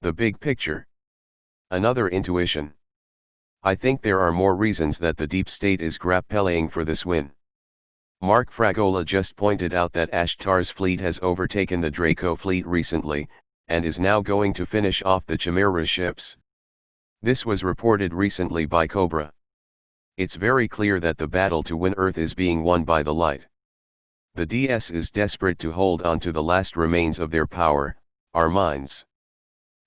The big picture. Another intuition. I think there are more reasons that the deep state is grappling for this win. Mark Fragola just pointed out that Ashtar's fleet has overtaken the Draco fleet recently, and is now going to finish off the Chimera ships. This was reported recently by Cobra. It's very clear that the battle to win Earth is being won by the light. The DS is desperate to hold on to the last remains of their power, our minds.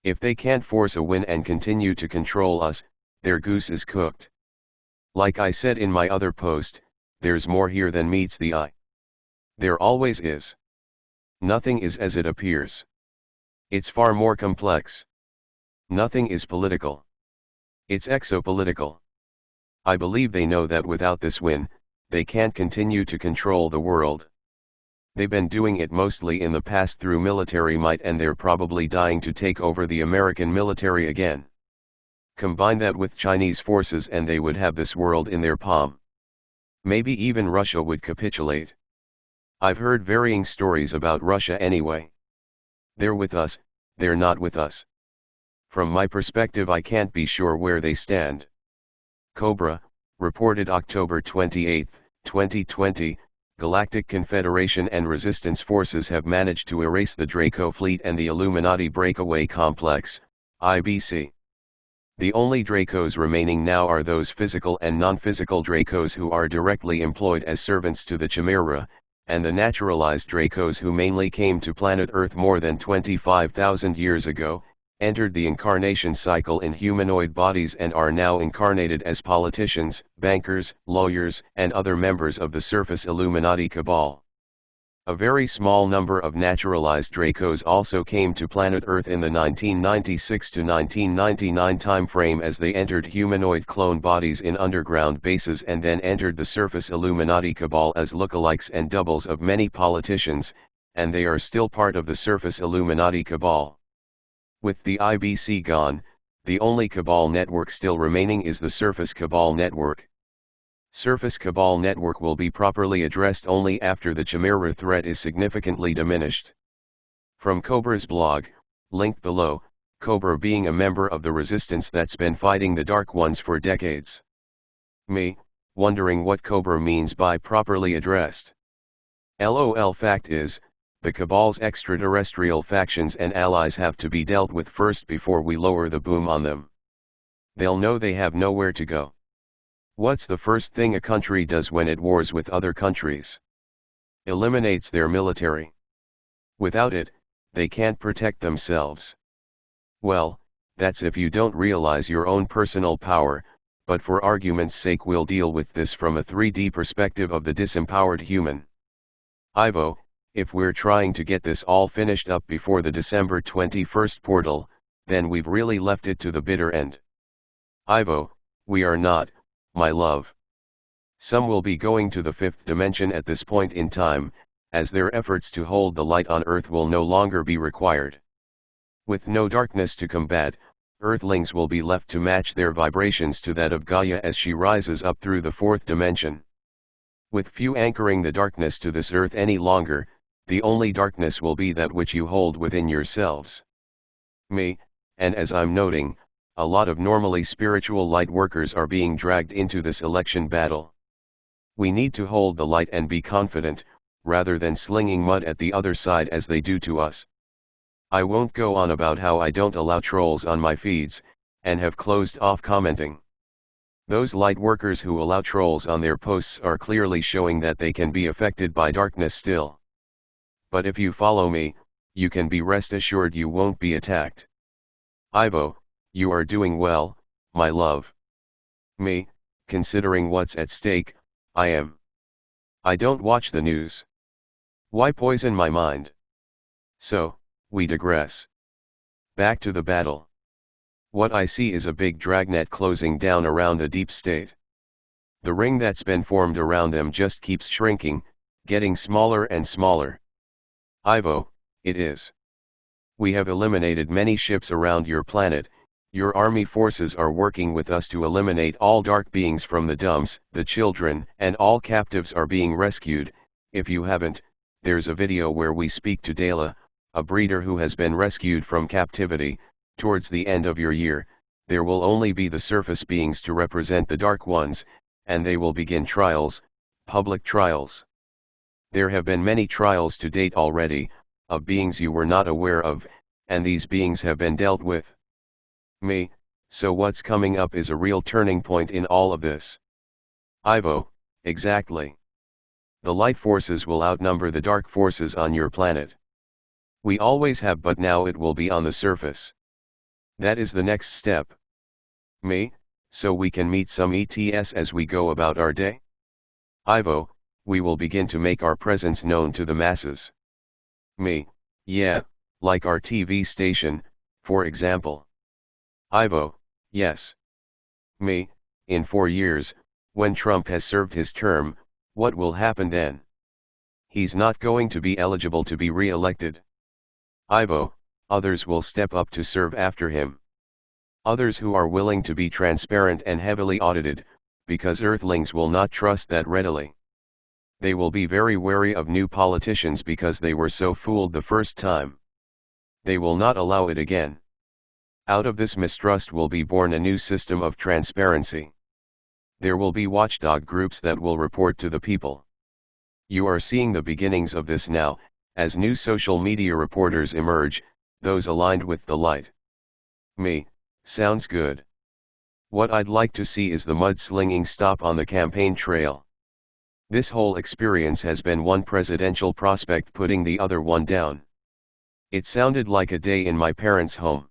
If they can't force a win and continue to control us, their goose is cooked. Like I said in my other post, there's more here than meets the eye. There always is. Nothing is as it appears. It's far more complex. Nothing is political. It's exopolitical. I believe they know that without this win, they can't continue to control the world. They've been doing it mostly in the past through military might, and they're probably dying to take over the American military again. Combine that with Chinese forces and they would have this world in their palm. Maybe even Russia would capitulate. I've heard varying stories about Russia anyway. They're with us, they're not with us. From my perspective, I can't be sure where they stand. Cobra, reported October 28, 2020, Galactic Confederation and Resistance forces have managed to erase the Draco fleet and the Illuminati breakaway complex, IBC. The only Dracos remaining now are those physical and non-physical Dracos who are directly employed as servants to the Chimera, and the naturalized Dracos who mainly came to planet Earth more than 25,000 years ago, entered the incarnation cycle in humanoid bodies and are now incarnated as politicians, bankers, lawyers, and other members of the surface Illuminati cabal. A very small number of naturalized Dracos also came to planet Earth in the 1996 to 1999 timeframe as they entered humanoid clone bodies in underground bases and then entered the surface Illuminati cabal as lookalikes and doubles of many politicians, and they are still part of the surface Illuminati cabal. With the IBC gone, the only cabal network still remaining is the Surface Cabal Network. Surface Cabal Network will be properly addressed only after the Chimera threat is significantly diminished. From Cobra's blog, linked below, Cobra being a member of the resistance that's been fighting the Dark Ones for decades. Me, wondering what Cobra means by properly addressed. LOL. Fact is, the Cabal's extraterrestrial factions and allies have to be dealt with first before we lower the boom on them. They'll know they have nowhere to go. What's the first thing a country does when it wars with other countries? Eliminates their military. Without it, they can't protect themselves. Well, that's if you don't realize your own personal power, but for argument's sake we'll deal with this from a 3D perspective of the disempowered human. Ivo, if we're trying to get this all finished up before the December 21st portal, then we've really left it to the bitter end. Ivo, we are not, my love. Some will be going to the fifth dimension at this point in time, as their efforts to hold the light on Earth will no longer be required. With no darkness to combat, Earthlings will be left to match their vibrations to that of Gaia as she rises up through the fourth dimension. With few anchoring the darkness to this Earth any longer, the only darkness will be that which you hold within yourselves. Me, and as I'm noting, a lot of normally spiritual light workers are being dragged into this election battle. We need to hold the light and be confident, rather than slinging mud at the other side as they do to us. I won't go on about how I don't allow trolls on my feeds, and have closed off commenting. Those light workers who allow trolls on their posts are clearly showing that they can be affected by darkness still. But if you follow me, you can be rest assured you won't be attacked. Ivo, you are doing well, my love. Me, considering what's at stake, I am. I don't watch the news. Why poison my mind? So, we digress. Back to the battle. What I see is a big dragnet closing down around the deep state. The ring that's been formed around them just keeps shrinking, getting smaller and smaller. Ivo, it is. We have eliminated many ships around your planet. Your army forces are working with us to eliminate all dark beings from the dumps, the children, and all captives are being rescued. If you haven't, there's a video where we speak to Dela, a breeder who has been rescued from captivity, Towards the end of your year, there will only be the surface beings to represent the dark ones, and they will begin trials, public trials. There have been many trials to date already, of beings you were not aware of, and these beings have been dealt with. Me, so what's coming up is a real turning point in all of this. Ivo, exactly. The light forces will outnumber the dark forces on your planet. We always have, but now it will be on the surface. That is the next step. Me, so we can meet some ETS as we go about our day. Ivo, we will begin to make our presence known to the masses. Me, yeah, like our TV station, for example. Ivo, yes. Me, in 4 years, when Trump has served his term, what will happen then? He's not going to be eligible to be re-elected. Ivo, others will step up to serve after him. Others who are willing to be transparent and heavily audited, because Earthlings will not trust that readily. They will be very wary of new politicians because they were so fooled the first time. They will not allow it again. Out of this mistrust will be born a new system of transparency. There will be watchdog groups that will report to the people. You are seeing the beginnings of this now, as new social media reporters emerge, those aligned with the light. Me, sounds good. What I'd like to see is the mudslinging stop on the campaign trail. This whole experience has been one presidential prospect putting the other one down. It sounded like a day in my parents' home.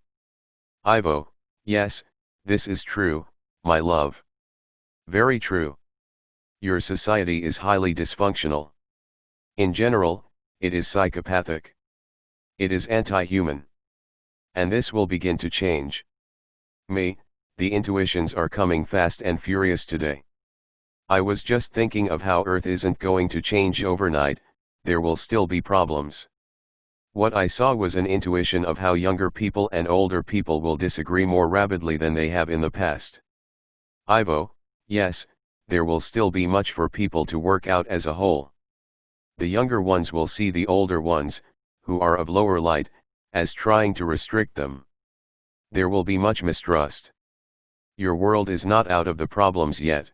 Ivo, yes, this is true, my love. Very true. Your society is highly dysfunctional. In general, it is psychopathic. It is anti-human. And this will begin to change. Me, the intuitions are coming fast and furious today. I was just thinking of how Earth isn't going to change overnight, there will still be problems. What I saw was an intuition of how younger people and older people will disagree more rapidly than they have in the past. Ivo, yes, there will still be much for people to work out as a whole. The younger ones will see the older ones, who are of lower light, as trying to restrict them. There will be much mistrust. Your world is not out of the problems yet.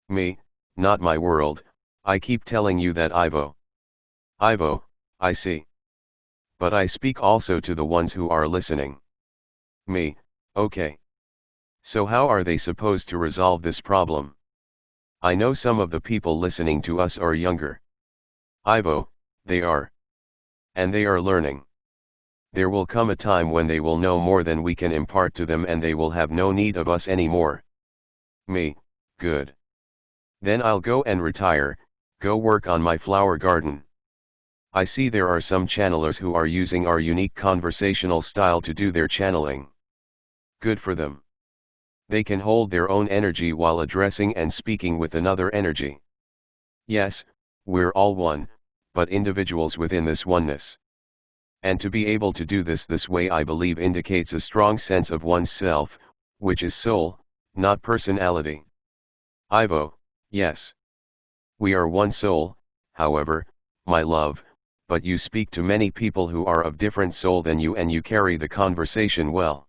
Me, not my world, I keep telling you that Ivo. Ivo, I see. But I speak also to the ones who are listening. Me, okay. So how are they supposed to resolve this problem? I know some of the people listening to us are younger. Ivo, they are. And they are learning. There will come a time when they will know more than we can impart to them and they will have no need of us anymore. Me, good. Then I'll go and retire, go work on my flower garden. I see there are some channelers who are using our unique conversational style to do their channeling. Good for them. They can hold their own energy while addressing and speaking with another energy. Yes, we're all one, but individuals within this oneness. And to be able to do this way I believe indicates a strong sense of one's self, which is soul, not personality. Ivo, yes. We are one soul, however, my love, but you speak to many people who are of different soul than you and you carry the conversation well.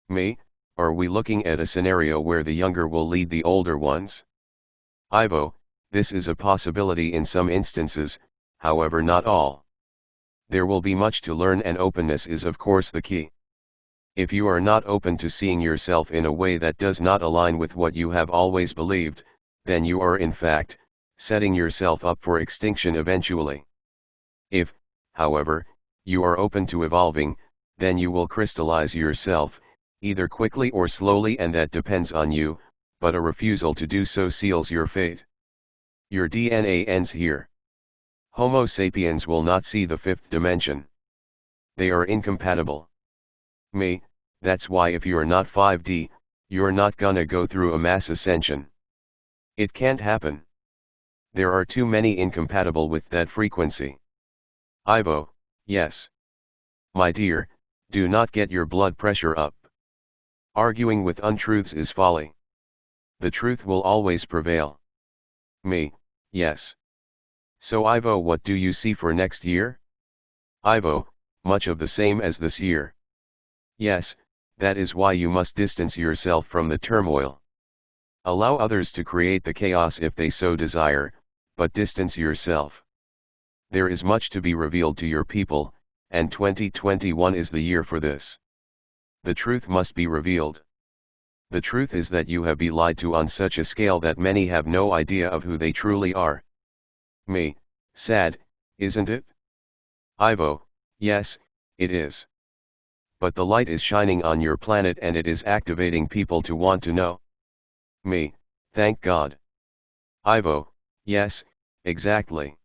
Me, are we looking at a scenario where the younger will lead the older ones? Ivo, this is a possibility in some instances, however not all. There will be much to learn and openness is of course the key. If you are not open to seeing yourself in a way that does not align with what you have always believed, then you are in fact, setting yourself up for extinction eventually. If, however, you are open to evolving, then you will crystallize yourself, either quickly or slowly, and that depends on you, but a refusal to do so seals your fate. Your DNA ends here. Homo sapiens will not see the fifth dimension. They are incompatible. Me, that's why if you're not 5D, you're not gonna go through a mass ascension. It can't happen. There are too many incompatible with that frequency. Ivo, yes. My dear, do not get your blood pressure up. Arguing with untruths is folly. The truth will always prevail. Me, yes. So Ivo, what do you see for next year? Ivo, much of the same as this year. Yes, that is why you must distance yourself from the turmoil. Allow others to create the chaos if they so desire, but distance yourself. There is much to be revealed to your people, and 2021 is the year for this. The truth must be revealed. The truth is that you have been lied to on such a scale that many have no idea of who they truly are. Me, sad, isn't it? Ivo, yes, it is. But the light is shining on your planet and it is activating people to want to know. Me, thank God. Ivo, yes, exactly.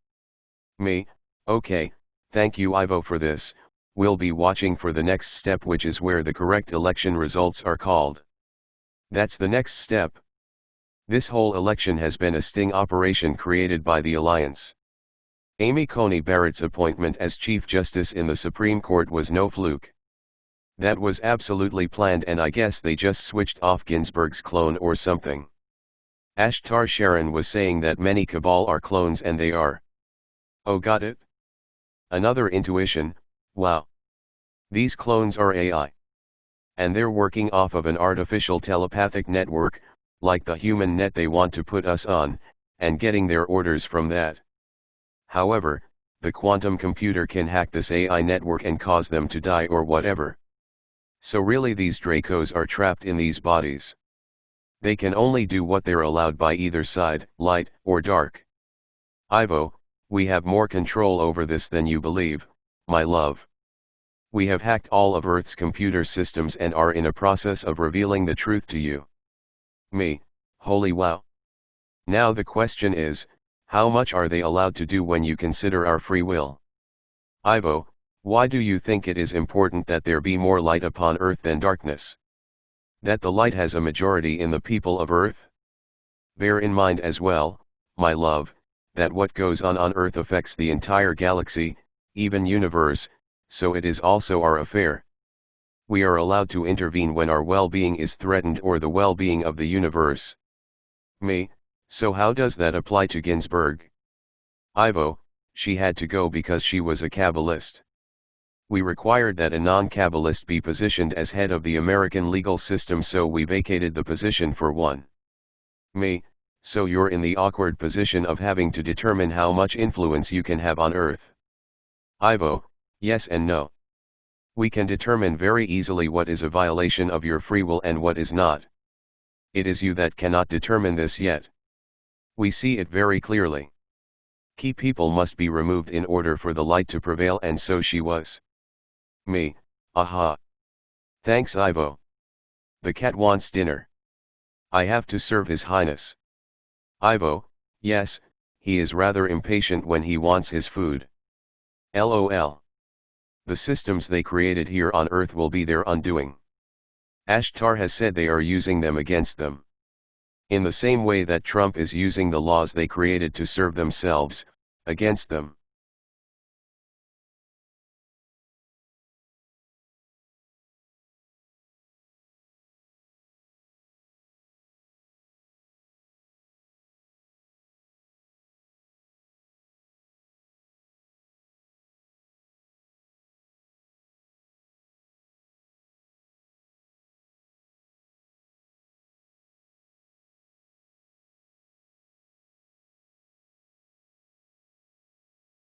Me, okay, thank you Ivo for this. We'll be watching for the next step, which is where the correct election results are called. That's the next step. This whole election has been a sting operation created by the Alliance. Amy Coney Barrett's appointment as Chief Justice in the Supreme Court was no fluke. That was absolutely planned, and I guess they just switched off Ginsburg's clone or something. Ashtar Sheran was saying that many cabal are clones, and they are. Oh, got it? Another intuition, wow. These clones are AI. And they're working off of an artificial telepathic network, like the human net they want to put us on, and getting their orders from that. However, the quantum computer can hack this AI network and cause them to die or whatever. So really these Dracos are trapped in these bodies. They can only do what they're allowed by either side, light or dark. Ivo, we have more control over this than you believe, my love. We have hacked all of Earth's computer systems and are in a process of revealing the truth to you. Me, holy wow. Now the question is, how much are they allowed to do when you consider our free will? Ivo, why do you think it is important that there be more light upon Earth than darkness? That the light has a majority in the people of Earth? Bear in mind as well, my love, that what goes on Earth affects the entire galaxy, even universe, so it is also our affair. We are allowed to intervene when our well-being is threatened or the well-being of the universe. Me, so how does that apply to Ginsburg? Ivo, she had to go because she was a Kabbalist. We required that a non-Kabbalist be positioned as head of the American legal system, so we vacated the position for one. Me, so you're in the awkward position of having to determine how much influence you can have on Earth. Ivo, yes and no. We can determine very easily what is a violation of your free will and what is not. It is you that cannot determine this yet. We see it very clearly. Key people must be removed in order for the light to prevail, and so she was. Me, aha. Thanks Ivo. The cat wants dinner. I have to serve His Highness. Ivo, yes, he is rather impatient when he wants his food. LOL. The systems they created here on Earth will be their undoing. Ashtar has said they are using them against them. In the same way that Trump is using the laws they created to serve themselves, against them.